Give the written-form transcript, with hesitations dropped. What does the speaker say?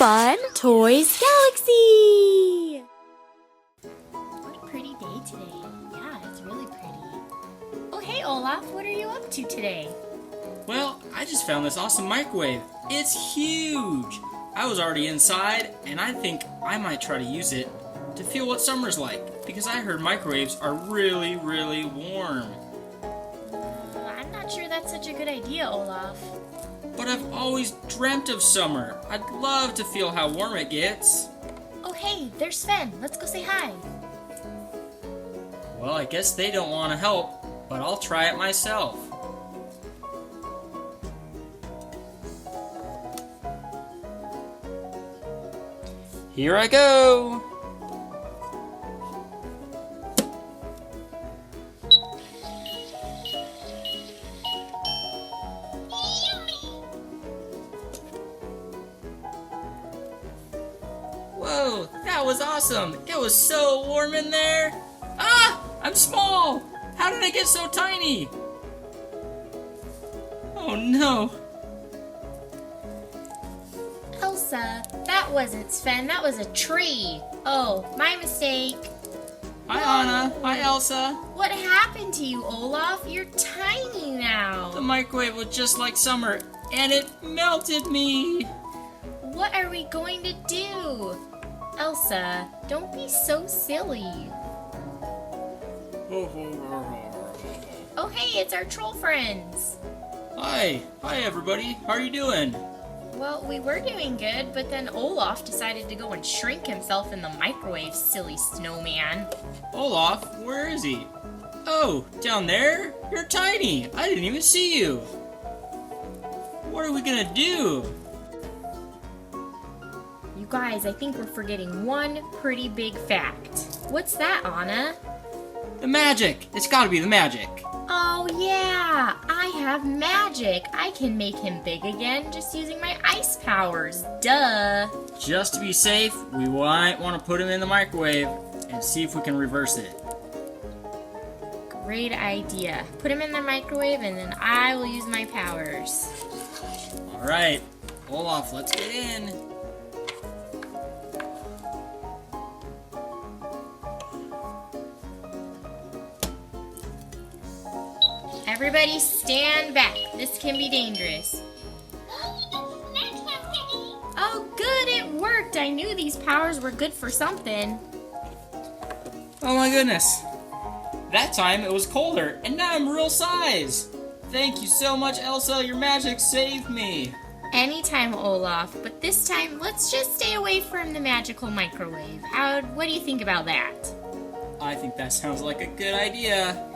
Fun Toys Galaxy! What a pretty day today. Yeah, it's really pretty. Oh, hey Olaf, what are you up to today? Well, I just found this awesome microwave. It's huge! I was already inside, and I think I might try to use it to feel what summer's like, because I heard microwaves are really, really warm. I'm not sure that's such a good idea, Olaf. But I've always dreamt of summer. I'd love to feel how warm it gets. Oh, hey, there's Sven. Let's go say hi. Well, I guess they don't want to help, but I'll try it myself. Here I go! Whoa, that was awesome! It was so warm in there! Ah! I'm small! How did I get so tiny? Oh no! Elsa, that wasn't Sven, that was a tree. Oh, my mistake. Hi Anna, hi Elsa. What happened to you, Olaf? You're tiny now. The microwave was just like summer, and it melted me! What are we going to do? Elsa, don't be so silly. Oh, hey, it's our troll friends. Hi everybody, how are you doing? Well, we were doing good, but then Olaf decided to go and shrink himself in the microwave, silly snowman. Olaf, where is he? Oh, down there? You're tiny, I didn't even see you. What are we gonna do? You guys, I think we're forgetting one pretty big fact. What's that, Anna? The magic! It's gotta be the magic! Oh yeah, I have magic. I can make him big again just using my ice powers. Duh. Just to be safe, we might want to put him in the microwave and see if we can reverse it. Great idea. Put him in the microwave and then I will use my powers. Alright, Olaf, let's get in. Everybody stand back. This can be dangerous. Oh good, it worked. I knew these powers were good for something. Oh my goodness. That time it was colder, and now I'm real size. Thank you so much, Elsa. Your magic saved me. Anytime, Olaf, but this time let's just stay away from the magical microwave. What do you think about that? I think that sounds like a good idea.